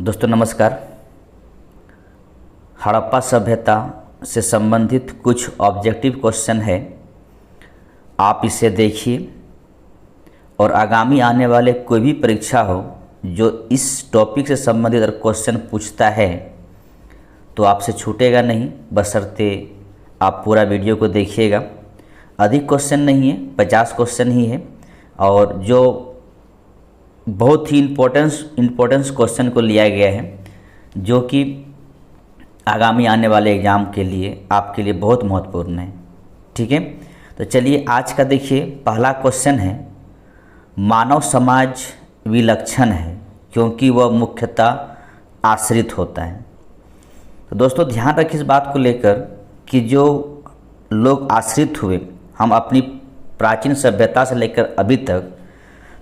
दोस्तों नमस्कार। हड़प्पा सभ्यता से संबंधित कुछ ऑब्जेक्टिव क्वेश्चन है, आप इसे देखिए और आगामी आने वाले कोई भी परीक्षा हो जो इस टॉपिक से संबंधित अगर क्वेश्चन पूछता है तो आपसे छूटेगा नहीं, बशर्ते आप पूरा वीडियो को देखिएगा। अधिक क्वेश्चन नहीं है, 50 क्वेश्चन ही है और जो बहुत ही इम्पोर्टेंस क्वेश्चन को लिया गया है जो कि आगामी आने वाले एग्ज़ाम के लिए आपके लिए बहुत महत्वपूर्ण है। ठीक है, तो चलिए आज का देखिए। पहला क्वेश्चन है, मानव समाज विलक्षण है क्योंकि वह मुख्यतः आश्रित होता है। तो दोस्तों ध्यान रखिए इस बात को लेकर कि जो लोग आश्रित हुए, हम अपनी प्राचीन सभ्यता से लेकर अभी तक,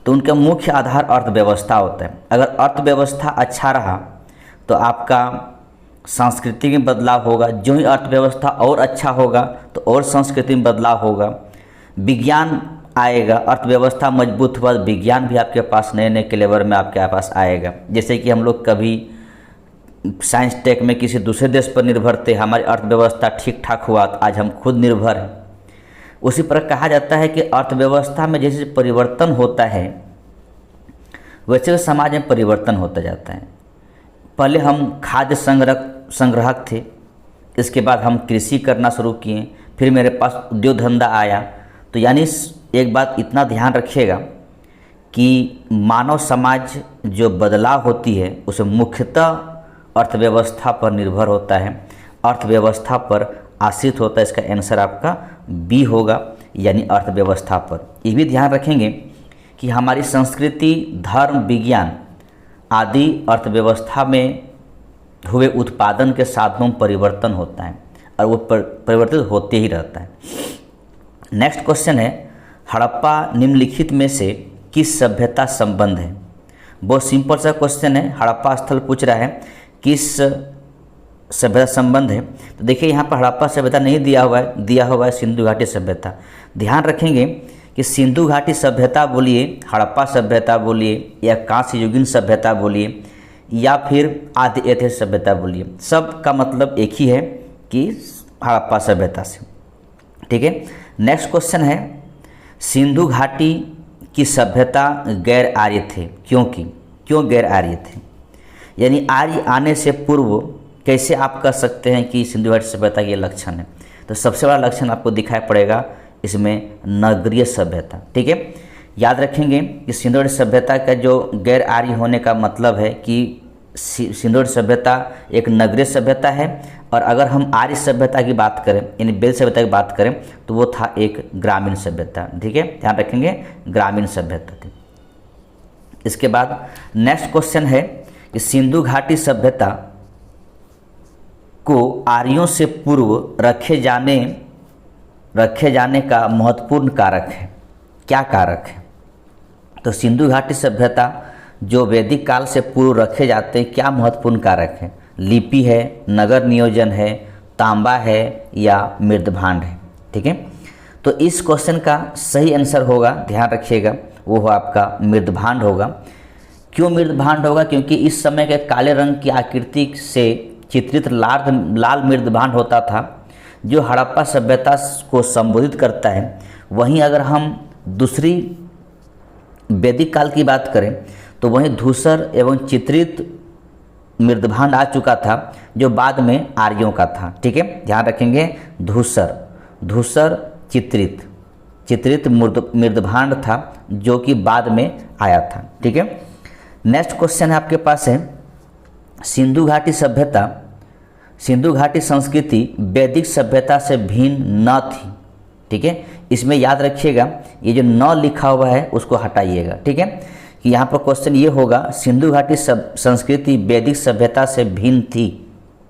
तो उनका मुख्य आधार अर्थव्यवस्था होता है। अगर अर्थव्यवस्था अच्छा रहा तो आपका संस्कृति में बदलाव होगा, जो ही अर्थव्यवस्था और अच्छा होगा तो और संस्कृति में बदलाव होगा, विज्ञान आएगा, अर्थव्यवस्था मजबूत हुआ, विज्ञान भी आपके पास नए नए क्लेवर में आपके पास आएगा। जैसे कि हम लोग कभी साइंस टेक में किसी दूसरे देश पर निर्भर थे, हमारी अर्थव्यवस्था ठीक ठाक हुआ तो आज हम खुद निर्भर हैं। उसी पर कहा जाता है कि अर्थव्यवस्था में जैसे परिवर्तन होता है वैसे समाज में परिवर्तन होता जाता है। पहले हम खाद्य संग्राहक थे, इसके बाद हम कृषि करना शुरू किए, फिर मेरे पास उद्योग धंधा आया। तो यानी एक बात इतना ध्यान रखिएगा कि मानव समाज जो बदलाव होती है उसे मुख्यतः अर्थव्यवस्था पर निर्भर होता है, अर्थव्यवस्था पर आश्रित होता है। इसका आंसर आपका बी होगा, यानी अर्थव्यवस्था पर। ये भी ध्यान रखेंगे कि हमारी संस्कृति, धर्म, विज्ञान आदि अर्थव्यवस्था में हुए उत्पादन के साधनों में परिवर्तन होता है और वो परिवर्तित होते ही रहता है। नेक्स्ट क्वेश्चन है, हड़प्पा निम्नलिखित में से किस सभ्यता संबंध है? बहुत सिंपल सा क्वेश्चन है। हड़प्पा स्थल पूछ रहा है किस सभ्यता संबंध है। तो देखिए यहाँ पर हड़प्पा सभ्यता नहीं दिया हुआ है सिंधु घाटी सभ्यता। ध्यान रखेंगे कि सिंधु घाटी सभ्यता बोलिए, हड़प्पा सभ्यता बोलिए, या कांस्य युगीन सभ्यता बोलिए, या फिर आदि ऐतिहासिक सभ्यता बोलिए, सब का मतलब एक ही है कि हड़प्पा सभ्यता से। ठीक है, नेक्स्ट क्वेश्चन है, सिंधु घाटी की सभ्यता गैर आर्य थे क्यों गैर आर्य थे? यानी आर्य आने से पूर्व कैसे आप कह सकते हैं कि सिंधु घाटी सभ्यता के लक्षण है? तो सबसे बड़ा लक्षण आपको दिखाई पड़ेगा इसमें नगरीय सभ्यता। ठीक है, याद रखेंगे कि सिंधु घाटी सभ्यता का जो गैर आर्य होने का मतलब है कि सिंधु घाटी सभ्यता एक नगरीय सभ्यता है, और अगर हम आर्य सभ्यता की बात करें यानी बेल सभ्यता की बात करें तो वो था एक ग्रामीण सभ्यता। ठीक है, ध्यान रखेंगे ग्रामीण सभ्यता थी। इसके बाद नेक्स्ट क्वेश्चन है कि सिंधु घाटी सभ्यता को आर्यों से पूर्व रखे जाने का महत्वपूर्ण कारक है। क्या कारक है? तो सिंधु घाटी सभ्यता जो वैदिक काल से पूर्व रखे जाते हैं, क्या महत्वपूर्ण कारक है? लिपि है, नगर नियोजन है, तांबा है या मृदभांड है? ठीक है, तो इस क्वेश्चन का सही आंसर होगा, ध्यान रखिएगा, वो आपका मृदभांड होगा। क्यों मृदभांड होगा? क्योंकि इस समय के काले रंग की आकृति से चित्रित लाल मृदभांड होता था जो हड़प्पा सभ्यता को संबोधित करता है। वहीं अगर हम दूसरी वैदिक काल की बात करें तो वहीं धूसर एवं चित्रित मृदभांड आ चुका था जो बाद में आर्यों का था। ठीक है, ध्यान रखेंगे, धूसर चित्रित मृदभांड था जो कि बाद में आया था। ठीक है, नेक्स्ट क्वेश्चन है आपके पास है, सिंधु घाटी संस्कृति वैदिक सभ्यता से भिन्न न थी। ठीक है, इसमें याद रखिएगा ये जो न लिखा हुआ है उसको हटाइएगा। ठीक है, कि यहाँ पर क्वेश्चन ये होगा, सिंधु घाटी संस्कृति वैदिक सभ्यता से भिन्न थी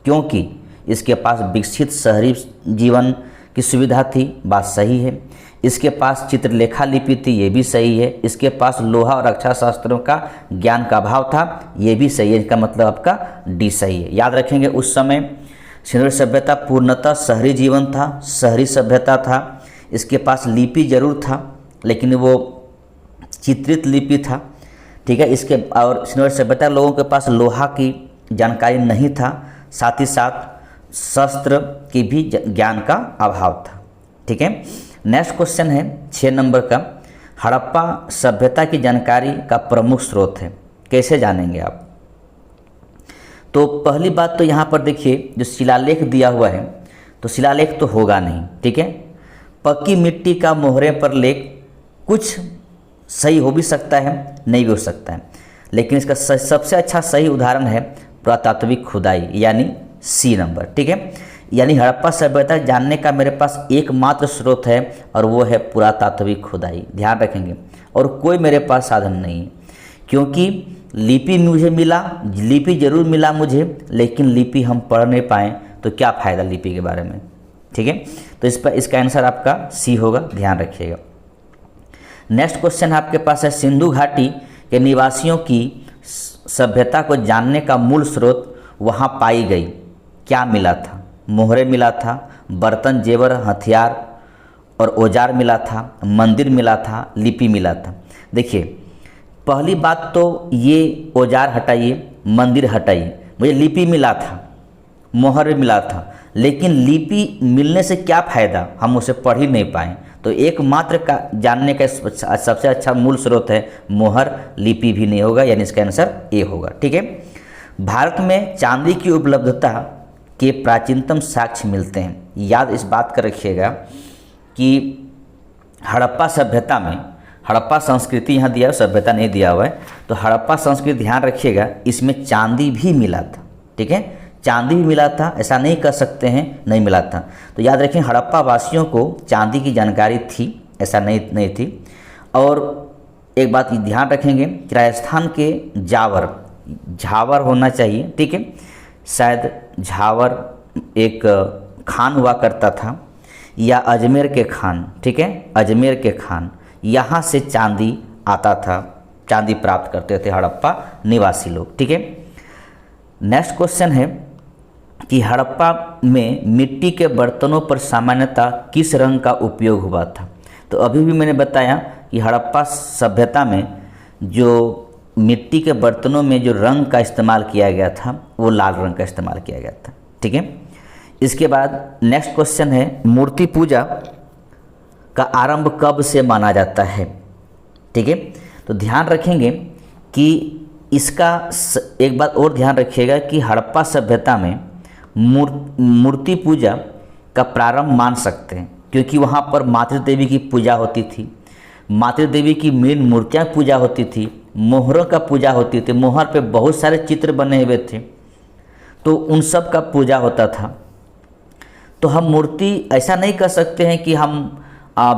क्योंकि इसके पास विकसित शहरी जीवन की सुविधा थी। बात सही है। इसके पास चित्रलेखा लिपि थी, ये भी सही है। इसके पास लोहा और रक्षा शास्त्रों का ज्ञान का अभाव था, ये भी सही है। इसका मतलब आपका डी सही है। याद रखेंगे उस समय सिंधु घाटी सभ्यता पूर्णतः शहरी जीवन था, शहरी सभ्यता था। इसके पास लिपि जरूर था लेकिन वो चित्रित लिपि था। ठीक है। इसके और सिंधु सभ्यता लोगों के पास लोहा की जानकारी नहीं था, साथ ही साथ शस्त्र की भी ज्ञान का अभाव था। ठीक है। नेक्स्ट क्वेश्चन है 6 नंबर का, हड़प्पा सभ्यता की जानकारी का प्रमुख स्रोत है, कैसे जानेंगे आप? तो पहली बात तो यहाँ पर देखिए जो शिलालेख दिया हुआ है, तो शिलालेख तो होगा नहीं। ठीक है। पक्की मिट्टी का मोहरे पर लेख कुछ सही हो भी सकता है, नहीं भी हो सकता है, लेकिन इसका सबसे अच्छा सही उदाहरण है पुरातात्विक खुदाई, यानी सी नंबर। ठीक है। यानी हड़प्पा सभ्यता जानने का मेरे पास एकमात्र स्रोत है और वो है पुरातात्विक खुदाई, ध्यान रखेंगे। और कोई मेरे पास साधन नहीं है, क्योंकि लिपि मुझे मिला, लिपि जरूर मिला मुझे, लेकिन लिपि हम पढ़ नहीं पाए, तो क्या फ़ायदा लिपि के बारे में। ठीक है। तो इस पर इसका आंसर आपका सी होगा, ध्यान रखिएगा। नेक्स्ट क्वेश्चन आपके पास है, सिंधु घाटी के निवासियों की सभ्यता को जानने का मूल स्रोत वहाँ पाई गई, क्या मिला था? मोहरे मिला था, बर्तन जेवर हथियार और औजार मिला था, मंदिर मिला था, लिपि मिला था। देखिए पहली बात तो ये औजार हटाइए, मंदिर हटाइए, मुझे लिपि मिला था, मोहर मिला था, लेकिन लिपि मिलने से क्या फ़ायदा, हम उसे पढ़ ही नहीं पाए। तो एकमात्र का जानने का सबसे अच्छा मूल स्रोत है मोहर, लिपि भी नहीं होगा, यानी इसका आंसर ए होगा। ठीक है। भारत में चांदी की उपलब्धता के प्राचीनतम साक्ष्य मिलते हैं। याद इस बात का रखिएगा कि हड़प्पा सभ्यता में, हड़प्पा संस्कृति यहाँ दिया है, सभ्यता नहीं दिया हुआ है, तो हड़प्पा संस्कृति ध्यान रखिएगा, इसमें चांदी भी मिला था। ठीक है। चांदी भी मिला था, ऐसा नहीं कर सकते हैं नहीं मिला था। तो याद रखें हड़प्पा वासियों को चांदी की जानकारी थी, ऐसा नहीं थी। और एक बात ध्यान रखेंगे कि राजस्थान के झावर होना चाहिए। ठीक है। शायद झावर एक खान हुआ करता था, या अजमेर के खान। ठीक है। अजमेर के खान, यहाँ से चांदी आता था, चांदी प्राप्त करते थे हड़प्पा निवासी लोग। ठीक है। नेक्स्ट क्वेश्चन है कि हड़प्पा में मिट्टी के बर्तनों पर सामान्यतः किस रंग का उपयोग हुआ था? तो अभी भी मैंने बताया कि हड़प्पा सभ्यता में जो मिट्टी के बर्तनों में जो रंग का इस्तेमाल किया गया था वो लाल रंग का इस्तेमाल किया गया था। ठीक है। इसके बाद नेक्स्ट क्वेश्चन है, मूर्ति पूजा का आरंभ कब से माना जाता है? ठीक है। तो ध्यान रखेंगे कि इसका एक बात और ध्यान रखिएगा कि हड़प्पा सभ्यता में मूर्ति पूजा का प्रारंभ मान सकते हैं, क्योंकि वहाँ पर मातृ देवी की पूजा होती थी, मातृ देवी की मेन मूर्तियाँ पूजा होती थी, मोहरों का पूजा होती थी, मोहर पे बहुत सारे चित्र बने हुए थे, तो उन सब का पूजा होता था। तो हम मूर्ति ऐसा नहीं कर सकते हैं कि हम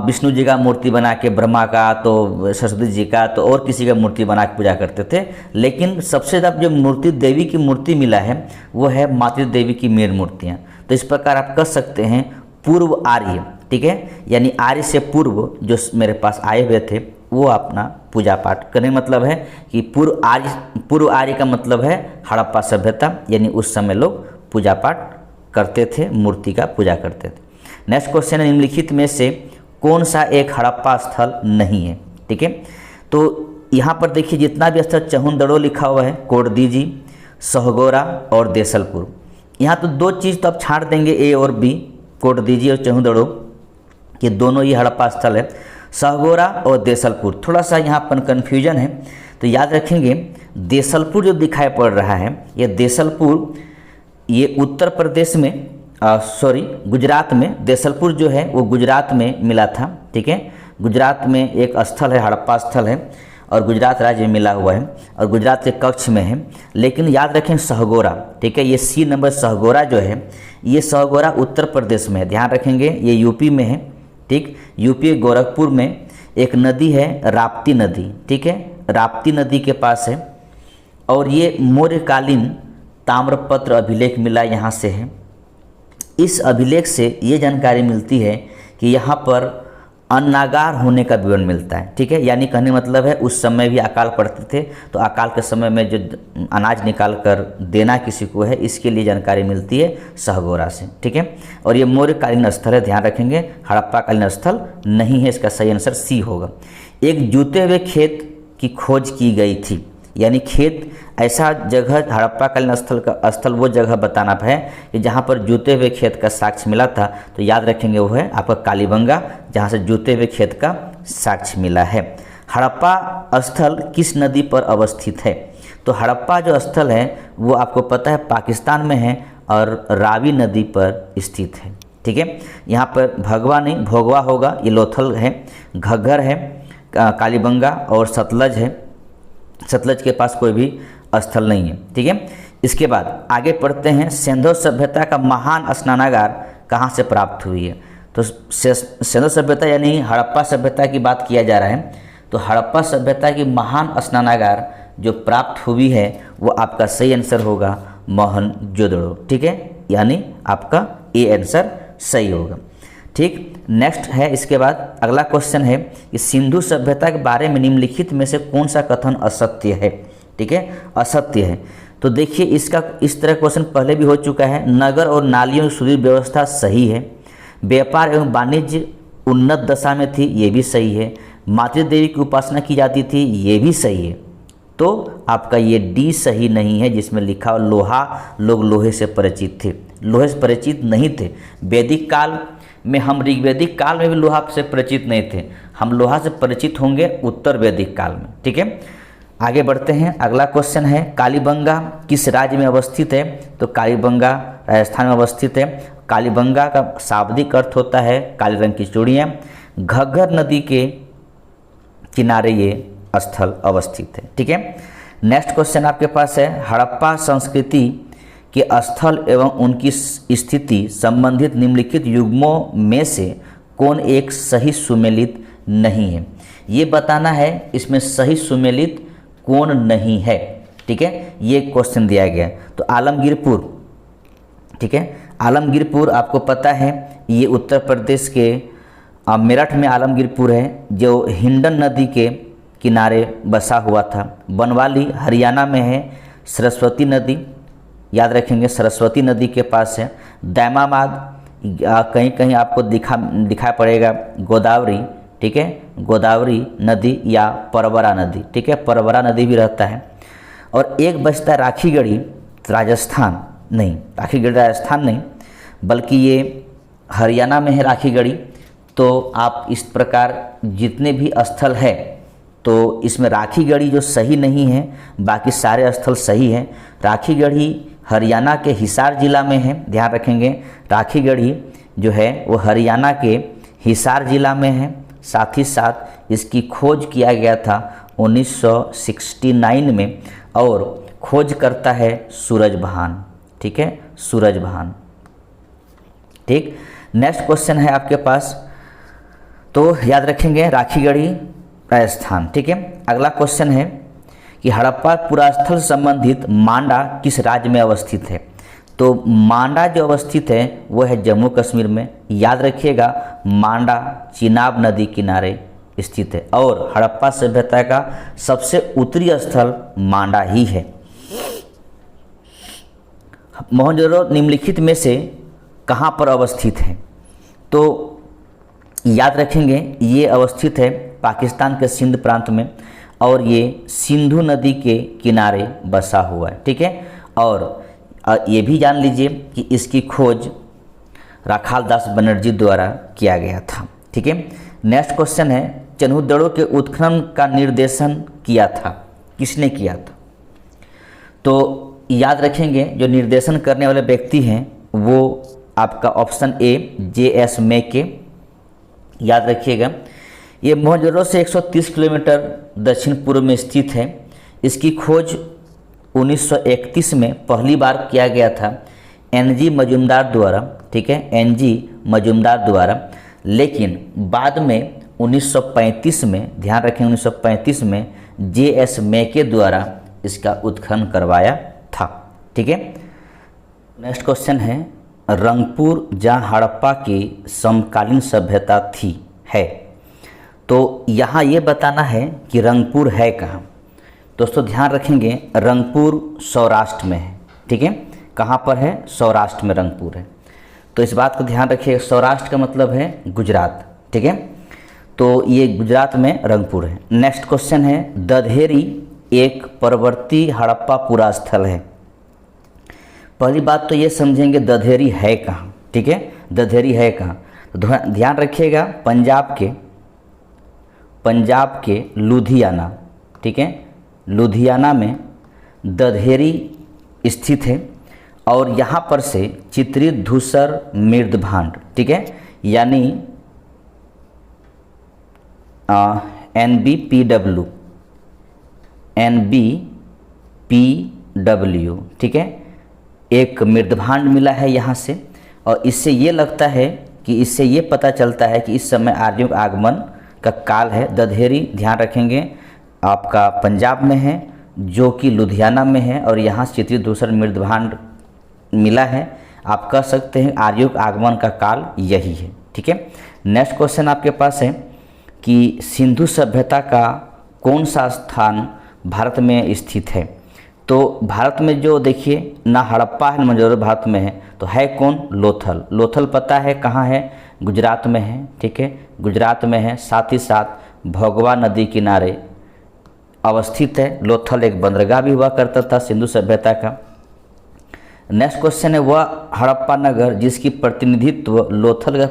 विष्णु जी का मूर्ति बना के, ब्रह्मा का, तो सरस्वती जी का, तो और किसी का मूर्ति बना के पूजा करते थे। लेकिन सबसे ज़्यादा जो मूर्ति देवी की मूर्ति मिला है वो है मातृ देवी की मेन मूर्तियाँ। तो इस प्रकार आप कर सकते हैं पूर्व आर्य। ठीक है। यानी आर्य से पूर्व जो मेरे पास आए हुए थे वो अपना पूजा पाठ करने, मतलब है कि पूर्व आर्य का मतलब है हड़प्पा सभ्यता, यानी उस समय लोग पूजा पाठ करते थे, मूर्ति का पूजा करते थे। नेक्स्ट क्वेश्चन है, निम्नलिखित में से कौन सा एक हड़प्पा स्थल नहीं है? ठीक है। तो यहाँ पर देखिए जितना भी स्थल चहुंदड़ो लिखा हुआ है, कोडदीजी, सहगोरा और देसलपुर, यहाँ तो दो चीज़ तो आप छाड़ देंगे, ए और बी, कोडदीजी और चहुंदड़ो, ये दोनों ही हड़प्पा स्थल है। सहगोरा और देसलपुर थोड़ा सा यहाँ पर कन्फ्यूजन है, तो याद रखेंगे देसलपुर जो दिखाई पड़ रहा है, ये देसलपुर ये उत्तर प्रदेश में गुजरात में, देसलपुर जो है वो गुजरात में मिला था। ठीक है। गुजरात में एक स्थल है, हड़प्पा स्थल है, और गुजरात राज्य में मिला हुआ है और गुजरात के कक्ष में है। लेकिन याद रखें सहगोरा, ठीक है, ये सी नंबर सहगोरा जो है, ये सहगोरा उत्तर प्रदेश में है, ध्यान रखेंगे, ये यूपी में है। ठीक। यूपी गोरखपुर में एक नदी है राप्ती नदी। ठीक है। राप्ती नदी के पास है, और ये मौर्यकालीन ताम्रपत्र अभिलेख मिला यहाँ से है। इस अभिलेख से ये जानकारी मिलती है कि यहाँ पर अन्नागार होने का विवरण मिलता है। ठीक है। यानी कहने मतलब है उस समय भी अकाल पड़ते थे, तो अकाल के समय में जो अनाज निकाल कर देना किसी को है, इसके लिए जानकारी मिलती है सहगोरा से। ठीक है। और ये मौर्यकालीन स्थल है, ध्यान रखेंगे, हड़प्पा कालीन स्थल नहीं है, इसका सही आंसर सी होगा। एक जूते हुए खेत की खोज की गई थी। यानी खेत ऐसा जगह हड़प्पाकालीन स्थल वो जगह बताना है कि जहाँ पर जूते हुए खेत का साक्ष्य मिला था। तो याद रखेंगे वो है आपका कालीबंगा, जहाँ से जूते हुए खेत का साक्ष्य मिला है। हड़प्पा स्थल किस नदी पर अवस्थित है? तो हड़प्पा जो स्थल है वो आपको पता है पाकिस्तान में है और रावी नदी पर स्थित है। ठीक है, यहाँ पर भगवा नहीं भोगवा होगा, ये लोथल है, घग्गर है, कालीबंगा और सतलज है। सतलज के पास कोई भी स्थल नहीं है। ठीक है, इसके बाद आगे पढ़ते हैं, सिंधु सभ्यता का महान स्नानागार कहाँ से प्राप्त हुई है? तो सिंधु सभ्यता यानी हड़प्पा सभ्यता की बात किया जा रहा है। तो हड़प्पा सभ्यता की महान स्नानागार जो प्राप्त हुई है वो आपका सही आंसर होगा मोहनजोदड़ो। ठीक है, यानी आपका ए आंसर सही होगा। ठीक, नेक्स्ट है इसके बाद अगला क्वेश्चन है कि सिंधु सभ्यता के बारे में निम्नलिखित में से कौन सा कथन असत्य है? ठीक है, असत्य है। तो देखिए इसका इस तरह क्वेश्चन पहले भी हो चुका है। नगर और नालियों की सुदृढ़ व्यवस्था सही है। व्यापार एवं वाणिज्य उन्नत दशा में थी, ये भी सही है। मातृ देवी की उपासना की जाती थी, ये भी सही है। तो आपका ये डी सही नहीं है, जिसमें लिखा लोहा, लोग लोहे से परिचित थे। लोहे से परिचित नहीं थे। वैदिक काल में हम ऋग्वैदिक काल में भी लोहा से परिचित नहीं थे, हम लोहा से परिचित होंगे उत्तर वैदिक काल में। ठीक है, आगे बढ़ते हैं। अगला क्वेश्चन है कालीबंगा किस राज्य में अवस्थित है? तो कालीबंगा राजस्थान में अवस्थित है। कालीबंगा का शाब्दिक अर्थ होता है काले रंग की चूड़ियाँ। घग्गर नदी के किनारे ये स्थल अवस्थित है। ठीक है, नेक्स्ट क्वेश्चन आपके पास है, हड़प्पा संस्कृति के स्थल एवं उनकी स्थिति संबंधित निम्नलिखित युग्मों में से कौन एक सही सुमेलित नहीं है? ये बताना है इसमें सही सुमेलित कौन नहीं है। ठीक है, ये क्वेश्चन दिया गया। तो आलमगीरपुर, ठीक है, आलमगीरपुर आपको पता है ये उत्तर प्रदेश के मेरठ में आलमगीरपुर है जो हिंडन नदी के किनारे बसा हुआ था। बनवाली हरियाणा में है। सरस्वती नदी याद रखेंगे, सरस्वती नदी के पास है। दैमाबाद कहीं कहीं आपको दिखा पड़ेगा गोदावरी। ठीक है, गोदावरी नदी या परवरा नदी। ठीक है, परवरा नदी भी रहता है। और एक बचता राखीगढ़ी राजस्थान नहीं, राखीगढ़ी राजस्थान नहीं बल्कि ये हरियाणा में है राखीगढ़ी। तो आप इस प्रकार जितने भी स्थल है तो इसमें राखीगढ़ी जो सही नहीं है, बाकी सारे स्थल सही है। राखीगढ़ी हरियाणा के हिसार जिला में है, ध्यान रखेंगे। राखीगढ़ी जो है वो हरियाणा के हिसार जिला में है। साथ ही साथ इसकी खोज किया गया था 1969 में और खोज करता है सूरजभान। ठीक है, सूरजभान। ठीक, नेक्स्ट क्वेश्चन है आपके पास, तो याद रखेंगे राखीगढ़ी राजस्थान। ठीक है, अगला क्वेश्चन है कि हड़प्पा पुरास्थल संबंधित मांडा किस राज्य में अवस्थित है? तो मांडा जो अवस्थित है वो है जम्मू कश्मीर में। याद रखिएगा मांडा चिनाब नदी किनारे स्थित है और हड़प्पा सभ्यता का सबसे उत्तरी स्थल मांडा ही है। मोहनजोदड़ो निम्नलिखित में से कहाँ पर अवस्थित है? तो याद रखेंगे ये अवस्थित है पाकिस्तान के सिंध प्रांत में और ये सिंधु नदी के किनारे बसा हुआ है। ठीक है, और ये भी जान लीजिए कि इसकी खोज राखाल दास बनर्जी द्वारा किया गया था। ठीक है, नेक्स्ट क्वेश्चन है, चन्हुदड़ों के उत्खनन का निर्देशन किया था, किसने किया था? तो याद रखेंगे जो निर्देशन करने वाले व्यक्ति हैं वो आपका ऑप्शन ए J.S. मेके। याद रखिएगा ये मोहनजोदड़ो से 130 किलोमीटर दक्षिण पूर्व में स्थित है। इसकी खोज 1931 में पहली बार किया गया था NG मजुमदार द्वारा। ठीक है, NG मजुमदार द्वारा, लेकिन बाद में 1935 में, ध्यान रखें 1935 में J.S. मेके द्वारा इसका उत्खनन करवाया था। ठीक है, नेक्स्ट क्वेश्चन है, रंगपुर जहाँ हड़प्पा की समकालीन सभ्यता थी है, तो यहाँ ये बताना है कि रंगपुर है कहाँ। दोस्तों ध्यान रखेंगे रंगपुर सौराष्ट्र में है। ठीक है, कहाँ पर है? सौराष्ट्र में रंगपुर है। तो इस बात को ध्यान रखिए, सौराष्ट्र का मतलब है गुजरात। ठीक है, तो ये गुजरात में रंगपुर है। नेक्स्ट क्वेश्चन है, दधेरी एक परवर्ती हड़प्पा पुरा स्थल है। पहली बात तो ये समझेंगे दधेरी है कहाँ, ठीक है, दधेरी है कहाँ। तो ध्यान रखिएगा, पंजाब के लुधियाना, ठीक है, लुधियाना में दधेरी स्थित है और यहाँ पर से चित्रित धूसर मृदभांड, ठीक है, यानी NBPW, ठीक है, एक मृदभांड मिला है यहाँ से। और इससे ये लगता है कि इससे ये पता चलता है कि इस समय आर्यों का आगमन का काल है। दधेरी ध्यान रखेंगे आपका पंजाब में है, जो कि लुधियाना में है, और यहाँ चित्रित दूसरा मृदभांड मिला है। आप कह सकते हैं आर्यों का आगमन का काल यही है, ठीक है। नेक्स्ट क्वेश्चन आपके पास है कि सिंधु सभ्यता का कौन सा स्थान भारत में स्थित है। तो भारत में जो देखिए ना हड़प्पा है ना मोहनजोदड़ो भारत में है, तो है कौन, लोथल। लोथल पता है कहाँ है, गुजरात में है, ठीक है, गुजरात में है। साथ ही साथ भोगवा नदी किनारे अवस्थित है। लोथल एक बंदरगाह भी हुआ करता था सिंधु सभ्यता का। नेक्स्ट क्वेश्चन है, वह हड़प्पा नगर जिसकी प्रतिनिधित्व लोथल का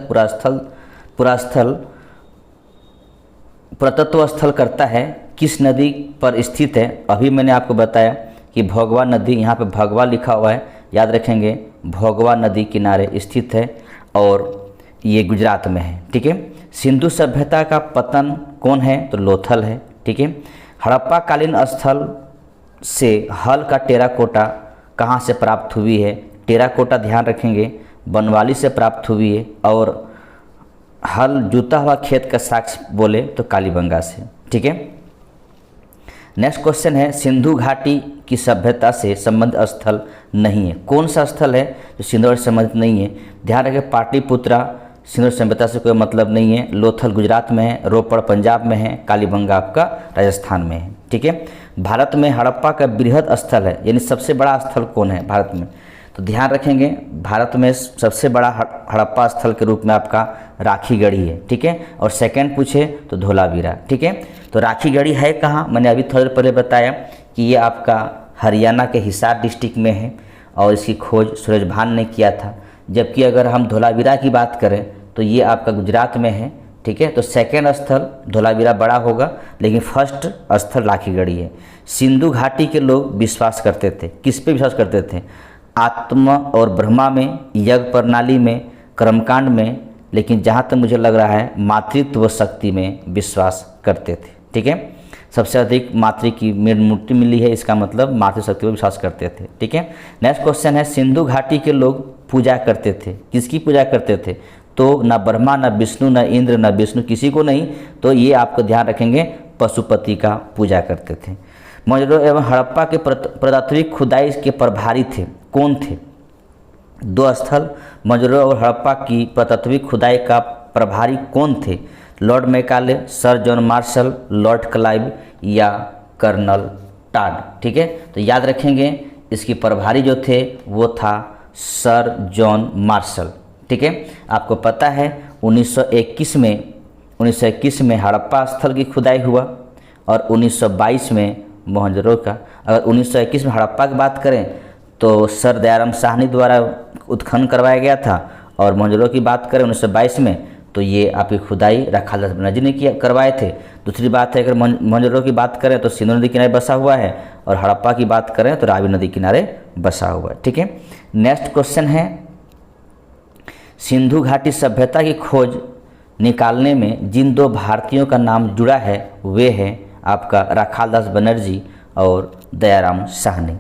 पुरातत्व स्थल करता है, किस नदी पर स्थित है। अभी मैंने आपको बताया कि भोगवा नदी, यहाँ पे भोगवा लिखा हुआ है, याद रखेंगे, भोगवा नदी किनारे स्थित है और ये गुजरात में है, ठीक है। सिंधु सभ्यता का पतन कौन है, तो लोथल है, ठीक है। हड़प्पा कालीन स्थल से हल का टेराकोटा कहाँ से प्राप्त हुई है। टेराकोटा ध्यान रखेंगे बनवाली से प्राप्त हुई है, और हल जूता हुआ खेत का साक्ष्य बोले तो कालीबंगा से, ठीक है। नेक्स्ट क्वेश्चन है, सिंधु घाटी की सभ्यता से संबंधित स्थल नहीं है। कौन सा स्थल है जो सिंधु से संबंधित नहीं है। ध्यान रखें, पाटलिपुत्रा सिंधु सभ्यता से कोई मतलब नहीं है। लोथल गुजरात में है, रोपड़ पंजाब में है, कालीबंगा आपका राजस्थान में है, ठीक है। भारत में हड़प्पा का बृहद स्थल है, यानी सबसे बड़ा स्थल कौन है भारत में। तो ध्यान रखेंगे भारत में सबसे बड़ा हड़प्पा स्थल के रूप में आपका राखीगढ़ी है, ठीक है। और सेकंड पूछे तो धोलावीरा, ठीक है। तो राखीगढ़ी है कहाँ, मैंने अभी थोड़ी देर पहले बताया कि ये आपका हरियाणा के हिसार डिस्ट्रिक्ट में है और इसकी खोज सूरजभान ने किया था। जबकि अगर हम धोलावीरा की बात करें तो ये आपका गुजरात में है, ठीक है। तो सेकेंड स्थल धोलावीरा बड़ा होगा, लेकिन फर्स्ट स्थल राखीगढ़ी है। सिंधु घाटी के लोग विश्वास करते थे, किस पे विश्वास करते थे, आत्मा और ब्रह्मा में, यज्ञ प्रणाली में, कर्मकांड में, लेकिन जहाँ तक मुझे लग रहा है मातृत्व शक्ति में विश्वास करते थे, ठीक है। सबसे अधिक मातृ की मूर्ति मिली है, इसका मतलब मातृशक्ति पर विश्वास करते थे, ठीक है। नेक्स्ट क्वेश्चन है, सिंधु घाटी के लोग पूजा करते थे, किसकी पूजा करते थे, तो न ब्रह्मा न विष्णु न इंद्र न विष्णु, किसी को नहीं, तो ये आपको ध्यान रखेंगे पशुपति का पूजा करते थे। मोहनजोदड़ो एवं हड़प्पा के पुरातात्विक खुदाई के प्रभारी थे, कौन थे। दो स्थल मोहनजोदड़ो और हड़प्पा की पुरातात्विक खुदाई का प्रभारी कौन थे, Lord Macaulay, sir John Marshall, Lord Clive या कर्नल टाड, ठीक है। तो याद रखेंगे इसकी प्रभारी जो थे वो था सर जॉन मार्शल, ठीक है। आपको पता है 1921 में हड़प्पा स्थल की खुदाई हुआ और 1922 में मोहनजोदड़ो का। अगर 1921 में हड़प्पा की बात करें तो सर दयाराम साहनी द्वारा उत्खनन करवाया गया था, और मोहनजोदड़ो की बात करें 1922 में तो ये आपकी खुदाई राखालदास बनर्जी ने करवाए थे। दूसरी बात है, अगर मोहनजोदड़ो की बात करें तो सिंधु नदी किनारे बसा हुआ है, और हड़प्पा की बात करें तो रावी नदी किनारे बसा हुआ है, ठीक है। नेक्स्ट क्वेश्चन है, सिंधु घाटी सभ्यता की खोज निकालने में जिन दो भारतीयों का नाम जुड़ा है वे हैं आपका राखालदास बनर्जी और दयाराम साहनी।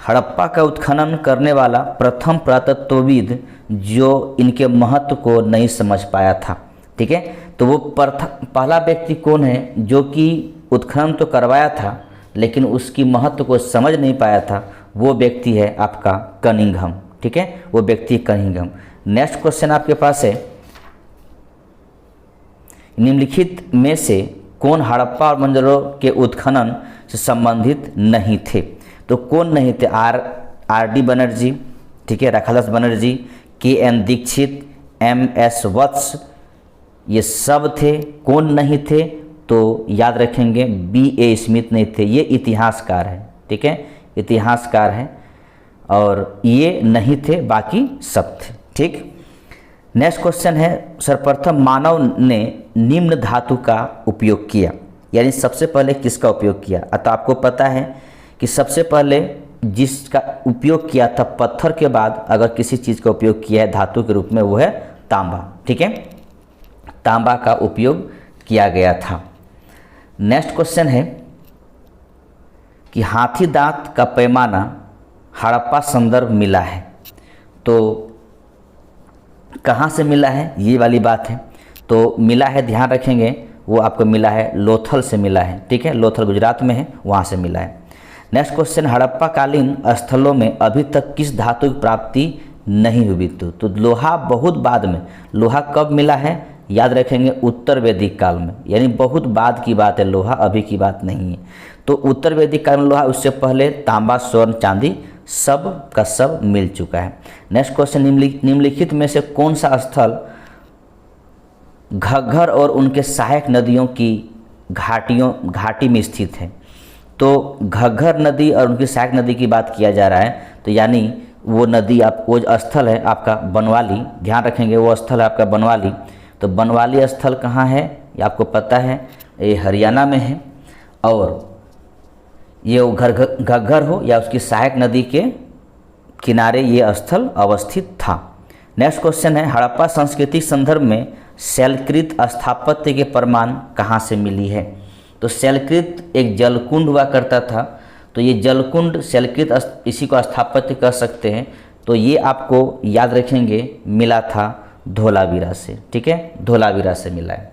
हड़प्पा का उत्खनन करने वाला प्रथम पुरातत्वविद जो इनके महत्व को नहीं समझ पाया था, ठीक है। तो वो पहला व्यक्ति कौन है जो कि उत्खनन तो करवाया था लेकिन उसकी महत्व को समझ नहीं पाया था, वो व्यक्ति है आपका कनिंघम, ठीक है, वो व्यक्ति कनिंघम। नेक्स्ट क्वेश्चन आपके पास है, निम्नलिखित में से कौन हड़प्पा और मोहनजोदड़ो के उत्खनन से संबंधित नहीं थे। तो कौन नहीं थे, आर डी बनर्जी, ठीक है, राखालदास बनर्जी, के एन दीक्षित, एम एस वत्स, ये सब थे, कौन नहीं थे? तो याद रखेंगे B.A. स्मिथ नहीं थे, ये इतिहासकार है, ठीक है, इतिहासकार है, और ये नहीं थे, बाकी सब थे, ठीक। नेक्स्ट क्वेश्चन है, सर्वप्रथम मानव ने निम्न धातु का उपयोग किया, यानी सबसे पहले किसका उपयोग किया? अतः आपको पता है कि सबसे पहले जिसका उपयोग किया था पत्थर के बाद अगर किसी चीज़ का उपयोग किया है धातु के रूप में, वो है तांबा, ठीक है, तांबा का उपयोग किया गया था। नेक्स्ट क्वेश्चन है कि हाथी दांत का पैमाना हड़प्पा संदर्भ मिला है, तो कहाँ से मिला है? ये वाली बात है। तो मिला है, ध्यान रखेंगे, वो आपको मिला है लोथल से मिला है, ठीक है, लोथल गुजरात में है, वहाँ से मिला है। नेक्स्ट क्वेश्चन, हड़प्पा कालीन स्थलों में अभी तक किस धातु की प्राप्ति नहीं हुई? तो लोहा बहुत बाद में। लोहा कब मिला है? याद रखेंगे उत्तर वैदिक काल में, यानी बहुत बाद की बात है, लोहा अभी की बात नहीं है। तो उत्तर वैदिक काल में लोहा, उससे पहले तांबा, स्वर्ण, चांदी सब का सब मिल चुका है। नेक्स्ट क्वेश्चन, निम्नलिखित में से कौन सा स्थल घग्गर और उनके सहायक नदियों की घाटी में स्थित है? तो घग्गर नदी और उनकी सहायक नदी की बात किया जा रहा है, तो यानी वो नदी वो स्थल है आपका बनवाली, ध्यान रखेंगे वो स्थल है आपका बनवाली। तो बनवाली स्थल कहाँ है? ये आपको पता है, ये हरियाणा में है, और ये घग्गर हो या उसकी सहायक नदी के किनारे ये स्थल अवस्थित था। नेक्स्ट क्वेश्चन है, हड़प्पा संस्कृति संदर्भ में शैलकृत स्थापत्य के प्रमाण कहाँ से मिली है? तो शैलकृत एक जलकुंड हुआ करता था, तो ये जलकुंड शैलकृत, इसी को स्थापत्य कह सकते हैं। तो ये आपको याद रखेंगे मिला था धोलावीरा से, ठीक है, धोलावीरा से मिला है।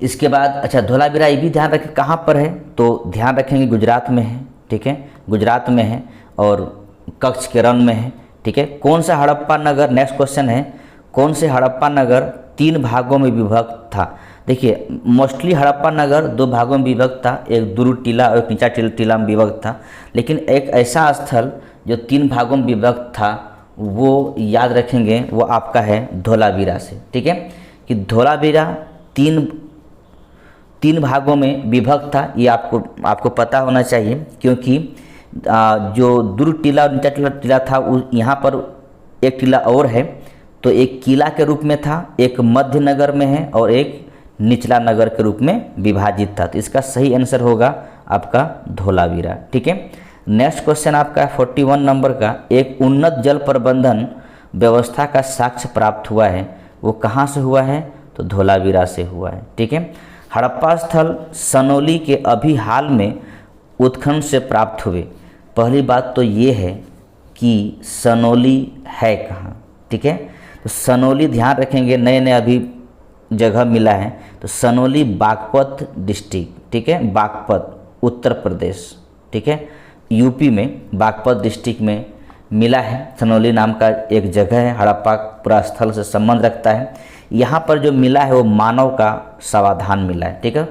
इसके बाद अच्छा, धोलावीरा ये भी ध्यान रखें कहाँ पर है? तो ध्यान रखेंगे गुजरात में है, ठीक है, गुजरात में है, और कच्छ के रण में है, ठीक है। कौन सा हड़प्पा नगर, नेक्स्ट क्वेश्चन है, कौन से हड़प्पा नगर 3 भागों में विभक्त था? देखिए मोस्टली हड़प्पा नगर 2 भागों में विभक्त था, एक दूर टीला और एक नीचा टीला में विभक्त था, लेकिन एक ऐसा स्थल जो 3 भागों में विभक्त था वो याद रखेंगे, वो आपका है धोलावीरा से, ठीक है, कि धोलावीरा 3 भागों में विभक्त था। ये आपको पता होना चाहिए, क्योंकि जो दूर टीला और नीचा टीला था, यहाँ पर एक टीला और है, तो एक किला के रूप में था, एक मध्य नगर में है और एक निचला नगर के रूप में विभाजित था। तो इसका सही आंसर होगा आपका धोलावीरा, ठीक है। नेक्स्ट क्वेश्चन आपका 41 नंबर का, एक उन्नत जल प्रबंधन व्यवस्था का साक्ष्य प्राप्त हुआ है, वो कहाँ से हुआ है? तो धोलावीरा से हुआ है, ठीक है। हड़प्पा स्थल सनोली के अभी हाल में उत्खनन से प्राप्त हुए। पहली बात तो ये है कि सनोली है कहाँ, ठीक है, तो सनोली ध्यान रखेंगे, नए नए अभी जगह मिला है। तो सनोली बागपत डिस्ट्रिक्ट, ठीक है, बागपत उत्तर प्रदेश, ठीक है, यूपी में बागपत डिस्ट्रिक्ट में मिला है। सनोली नाम का एक जगह है, हड़प्पा पूरा स्थल से संबंध रखता है। यहाँ पर जो मिला है वो मानव का समाधान मिला है, ठीक है।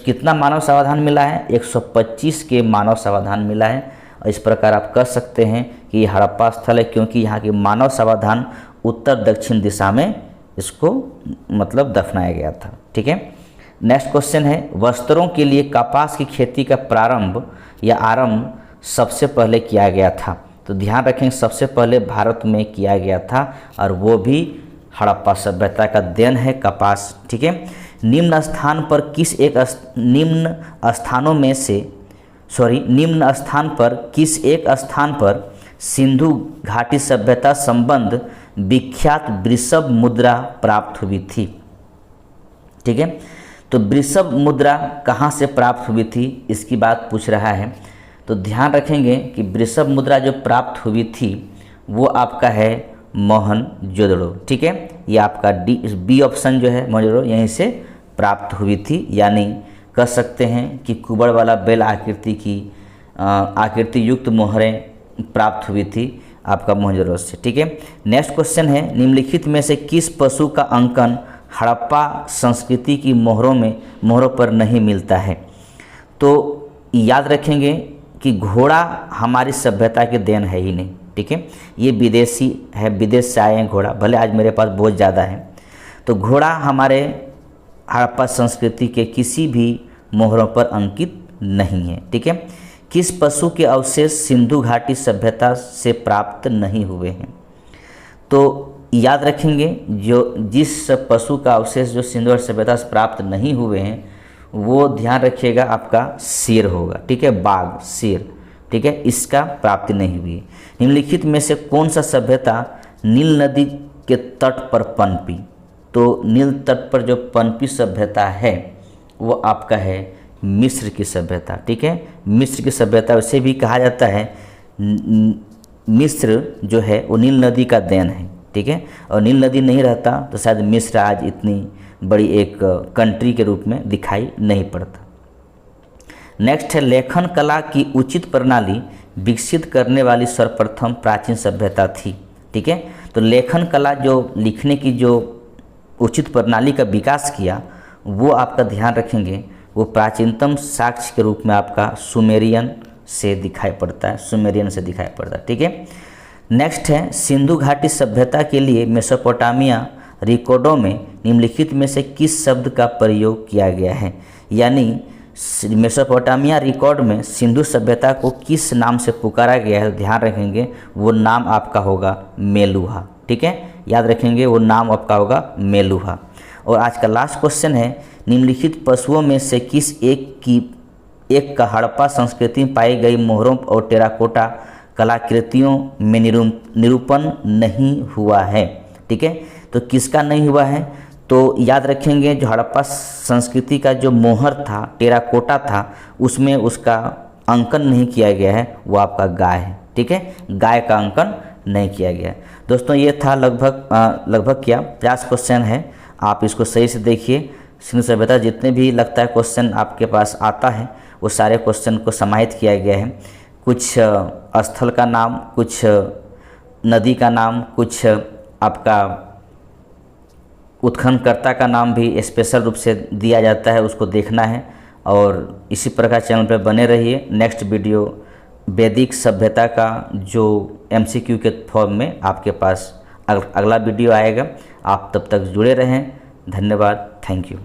कितना मानव समाधान मिला है? 125 के मानव समाधान मिला है। और इस प्रकार आप कह सकते हैं कि ये हड़प्पा स्थल है, क्योंकि यहाँ की मानव समाधान उत्तर दक्षिण दिशा में इसको मतलब दफनाया गया था, ठीक है। नेक्स्ट क्वेश्चन है, वस्त्रों के लिए कपास की खेती का प्रारंभ या आरंभ सबसे पहले किया गया था? तो ध्यान रखें सबसे पहले भारत में किया गया था, और वो भी हड़प्पा सभ्यता का देन है कपास, ठीक है। निम्न स्थान पर किस एक स्थान पर सिंधु घाटी सभ्यता संबंध विख्यात वृषभ मुद्रा प्राप्त हुई थी? ठीक है, तो वृषभ मुद्रा कहाँ से प्राप्त हुई थी इसकी बात पूछ रहा है। तो ध्यान रखेंगे कि वृषभ मुद्रा जो प्राप्त हुई थी वो आपका है मोहनजोदड़ो, ठीक है। ये आपका बी ऑप्शन जो है मोहनजोदड़ो यहीं से प्राप्त हुई थी, यानी कह सकते हैं कि कुबड़ वाला बेल आकृति युक्त मोहरें प्राप्त हुई थी आपका मोहनजोदड़ो से, ठीक है। नेक्स्ट क्वेश्चन है, निम्नलिखित में से किस पशु का अंकन हड़प्पा संस्कृति की मोहरों पर नहीं मिलता है? तो याद रखेंगे कि घोड़ा हमारी सभ्यता के देन है ही नहीं, ठीक है। ये विदेशी है, विदेश से आए हैं घोड़ा, भले आज मेरे पास बहुत ज़्यादा है। तो घोड़ा हमारे हड़प्पा संस्कृति के किसी भी मोहरों पर अंकित नहीं है। ठीक है। किस पशु के अवशेष सिंधु घाटी सभ्यता से प्राप्त नहीं हुए हैं? तो याद रखेंगे, जो जिस पशु का अवशेष जो सिंधु घाटी सभ्यता से प्राप्त नहीं हुए हैं वो ध्यान रखिएगा आपका शेर होगा। ठीक है, बाघ, शेर। ठीक है, इसका प्राप्ति नहीं हुई। निम्नलिखित में से कौन सा सभ्यता नील नदी के तट पर पनपी? तो नील तट पर जो पनपी सभ्यता है वो आपका है मिस्र की सभ्यता। ठीक है, मिस्र की सभ्यता उसे भी कहा जाता है, मिस्र जो है वो नील नदी का देन है। ठीक है, और नील नदी नहीं रहता तो शायद मिस्र आज इतनी बड़ी एक कंट्री के रूप में दिखाई नहीं पड़ता। नेक्स्ट है, लेखन कला की उचित प्रणाली विकसित करने वाली सर्वप्रथम प्राचीन सभ्यता थी। ठीक है, तो लेखन कला जो लिखने की जो उचित प्रणाली का विकास किया वो आपका ध्यान रखेंगे, वो प्राचीनतम साक्ष्य के रूप में आपका सुमेरियन से दिखाई पड़ता है, सुमेरियन से दिखाई पड़ता है। ठीक है। नेक्स्ट है, सिंधु घाटी सभ्यता के लिए मेसोपोटामिया रिकॉर्डों में निम्नलिखित में से किस शब्द का प्रयोग किया गया है? यानी मेसोपोटामिया रिकॉर्ड में सिंधु सभ्यता को किस नाम से पुकारा गया है? ध्यान रखेंगे, वो नाम आपका होगा मेलुहा। ठीक है, याद रखेंगे, वो नाम आपका होगा मेलुहा। और आज का लास्ट क्वेश्चन है, निम्नलिखित पशुओं में से किस एक का हड़प्पा संस्कृति में पाई गई मोहरों और टेराकोटा कलाकृतियों में निरूपण नहीं हुआ है? ठीक है, तो किसका नहीं हुआ है? तो याद रखेंगे, जो हड़प्पा संस्कृति का जो मोहर था, टेराकोटा था, उसमें उसका अंकन नहीं किया गया है, वो आपका गाय है। ठीक है, गाय का अंकन नहीं किया गया है। दोस्तों ये था लगभग क्या 50 क्वेश्चन है, आप इसको सही से देखिए। सिंधु सभ्यता जितने भी लगता है क्वेश्चन आपके पास आता है वो सारे क्वेश्चन को समाहित किया गया है। कुछ स्थल का नाम, कुछ नदी का नाम, कुछ आपका उत्खननकर्ता का नाम भी स्पेशल रूप से दिया जाता है, उसको देखना है। और इसी प्रकार चैनल पर बने रहिए। नेक्स्ट वीडियो वैदिक सभ्यता का जो MCQ के फॉर्म में आपके पास अगला वीडियो आएगा। आप तब तक जुड़े रहें। धन्यवाद, थैंक यू।